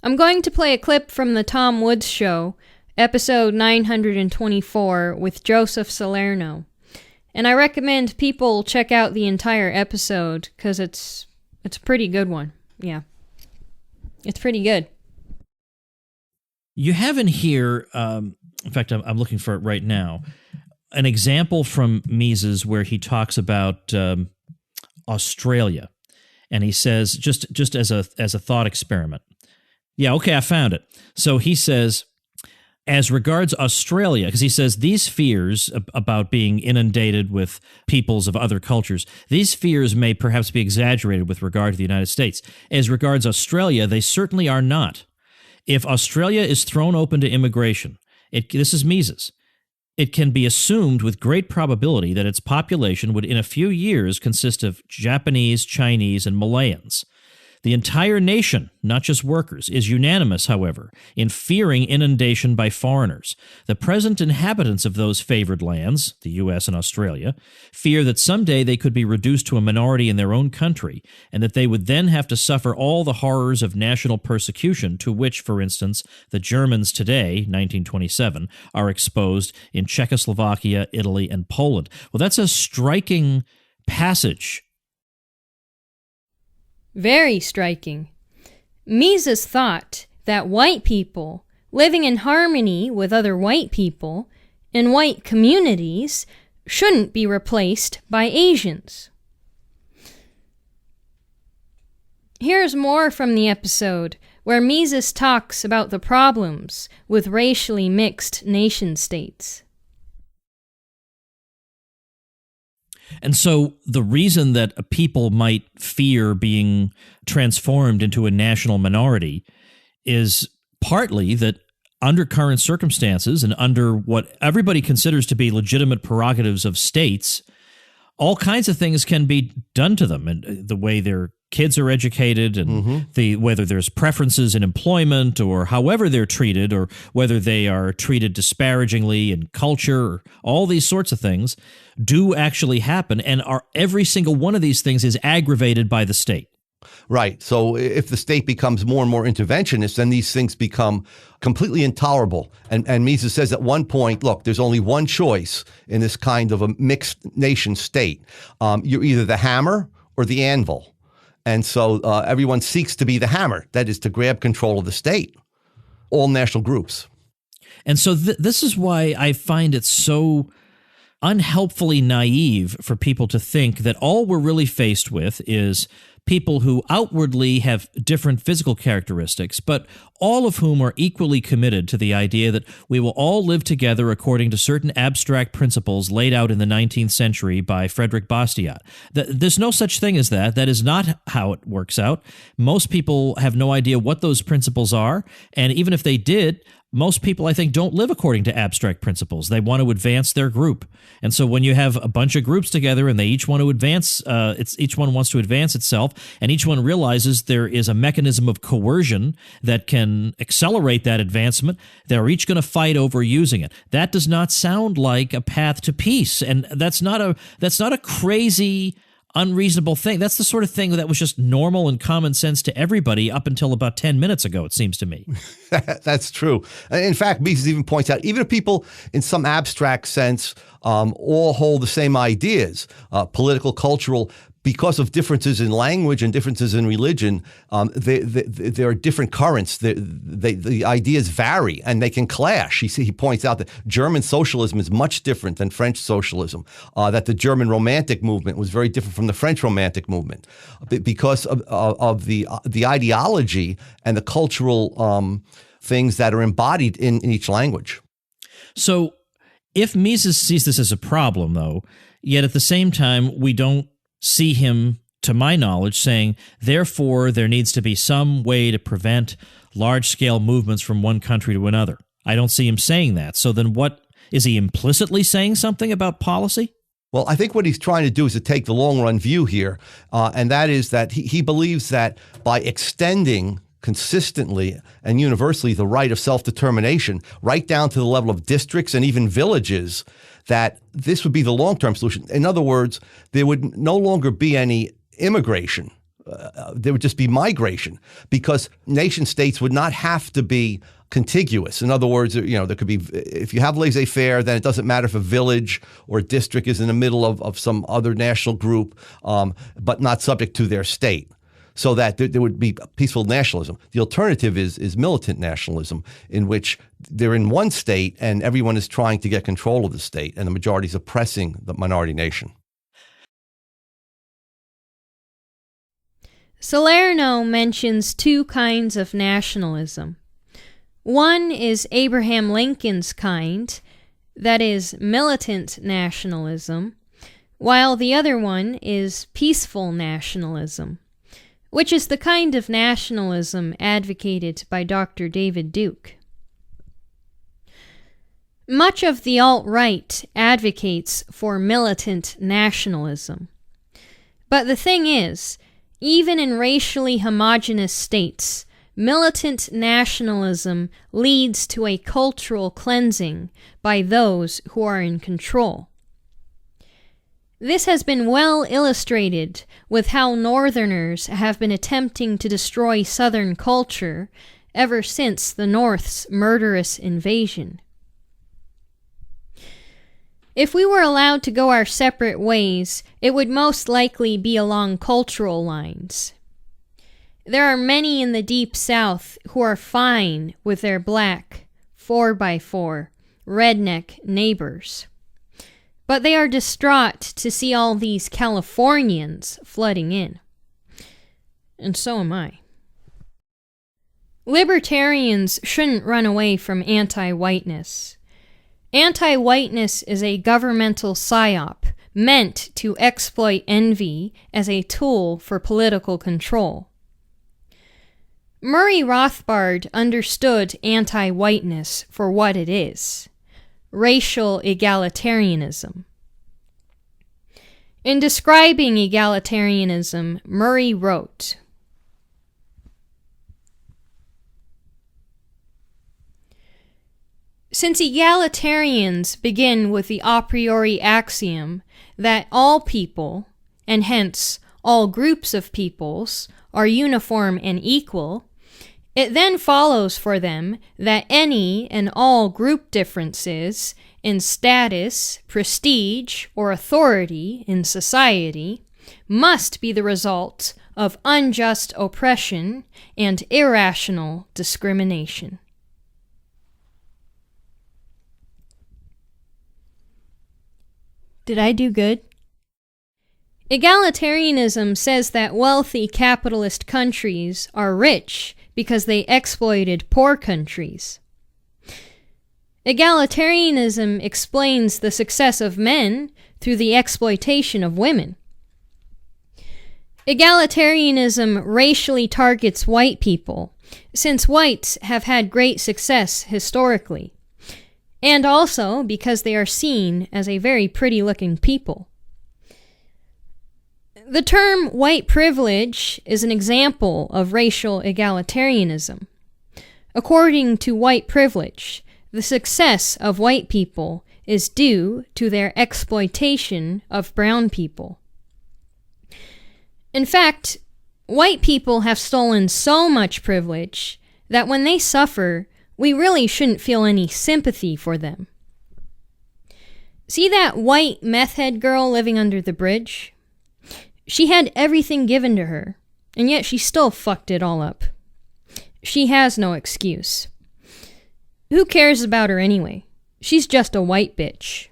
I'm going to play a clip from the Tom Woods Show, episode 924, with Joseph Salerno. And I recommend people check out the entire episode, because it's a pretty good one. Yeah. It's pretty good. You have in here, in fact, I'm looking for it right now, an example from Mises where he talks about Australia. And he says, just as a thought experiment. Yeah, okay, I found it. So he says, as regards Australia, because he says these fears about being inundated with peoples of other cultures, these fears may perhaps be exaggerated with regard to the United States. As regards Australia, they certainly are not. If Australia is thrown open to immigration, this is Mises, it can be assumed with great probability that its population would in a few years consist of Japanese, Chinese, and Malayans. The entire nation, not just workers, is unanimous, however, in fearing inundation by foreigners. The present inhabitants of those favored lands, the U.S. and Australia, fear that someday they could be reduced to a minority in their own country, and that they would then have to suffer all the horrors of national persecution to which, for instance, the Germans today, 1927, are exposed in Czechoslovakia, Italy, and Poland. Well, that's a striking passage. Very striking. Mises thought that white people living in harmony with other white people in white communities shouldn't be replaced by Asians. Here's more from the episode where Mises talks about the problems with racially mixed nation-states. And so the reason that a people might fear being transformed into a national minority is partly that under current circumstances and under what everybody considers to be legitimate prerogatives of states, all kinds of things can be done to them, and the way their kids are educated, and whether there's preferences in employment, or however they're treated, or whether they are treated disparagingly in culture, or all these sorts of things do actually happen, and every single one of these things is aggravated by the state. Right. So if the state becomes more and more interventionist, then these things become completely intolerable. And Mises says at one point, look, there's only one choice in this kind of a mixed nation state. You're either the hammer or the anvil. And so everyone seeks to be the hammer, that is to grab control of the state, all national groups. And so this is why I find it so unhelpfully naive for people to think that all we're really faced with is people who outwardly have different physical characteristics, but all of whom are equally committed to the idea that we will all live together according to certain abstract principles laid out in the 19th century by Frederick Bastiat. There's no such thing as that. That is not how it works out. Most people have no idea what those principles are, and even if they did, most people, I think, don't live according to abstract principles. They want to advance their group. And so when you have a bunch of groups together and they each want to advance, each one wants to advance itself, and each one realizes there is a mechanism of coercion that can accelerate that advancement, they're each going to fight over using it. That does not sound like a path to peace. And that's not a crazy, unreasonable thing. That's the sort of thing that was just normal and common sense to everybody up until about 10 minutes ago, it seems to me. That's true. In fact, Mises even points out, even if people in some abstract sense all hold the same ideas, political, cultural, because of differences in language and differences in religion, there are different currents. The ideas vary and they can clash. He points out that German socialism is much different than French socialism, that the German Romantic movement was very different from the French Romantic movement because of the ideology and the cultural things that are embodied in each language. So if Mises sees this as a problem, though, yet at the same time we don't see him, to my knowledge, saying, therefore, there needs to be some way to prevent large-scale movements from one country to another. I don't see him saying that. So then what, is he implicitly saying something about policy? Well, I think what he's trying to do is to take the long-run view here, and that is that he believes that by extending consistently and universally the right of self-determination right down to the level of districts and even villages, that this would be the long-term solution. In other words, there would no longer be any immigration there would just be migration, because nation states would not have to be contiguous. In other words, there could be, if you have laissez-faire, then it doesn't matter if a village or a district is in the middle of some other national group, but not subject to their state. So that there would be peaceful nationalism. The alternative is militant nationalism, in which they're in one state and everyone is trying to get control of the state, and the majority is oppressing the minority nation. Salerno mentions two kinds of nationalism. One is Abraham Lincoln's kind, that is, militant nationalism, while the other one is peaceful nationalism, which is the kind of nationalism advocated by Dr. David Duke. Much of the alt-right advocates for militant nationalism. But the thing is, even in racially homogeneous states, militant nationalism leads to a cultural cleansing by those who are in control. This has been well illustrated with how Northerners have been attempting to destroy Southern culture ever since the North's murderous invasion. If we were allowed to go our separate ways, it would most likely be along cultural lines. There are many in the Deep South who are fine with their black, 4x4, redneck neighbors. But they are distraught to see all these Californians flooding in. And so am I. Libertarians shouldn't run away from anti-whiteness. Anti-whiteness is a governmental psyop meant to exploit envy as a tool for political control. Murray Rothbard understood anti-whiteness for what it is: racial egalitarianism. In describing egalitarianism, Murray wrote, "Since egalitarians begin with the a priori axiom that all people, and hence all groups of peoples, are uniform and equal, it then follows for them that any and all group differences in status, prestige, or authority in society must be the result of unjust oppression and irrational discrimination." Did I do good? Egalitarianism says that wealthy capitalist countries are rich because they exploited poor countries. Egalitarianism explains the success of men through the exploitation of women. Egalitarianism racially targets white people, since whites have had great success historically, and also because they are seen as a very pretty-looking people. The term white privilege is an example of racial egalitarianism. According to white privilege, the success of white people is due to their exploitation of brown people. In fact, white people have stolen so much privilege that when they suffer, we really shouldn't feel any sympathy for them. See that white meth head girl living under the bridge? She had everything given to her, and yet she still fucked it all up. She has no excuse. Who cares about her anyway? She's just a white bitch.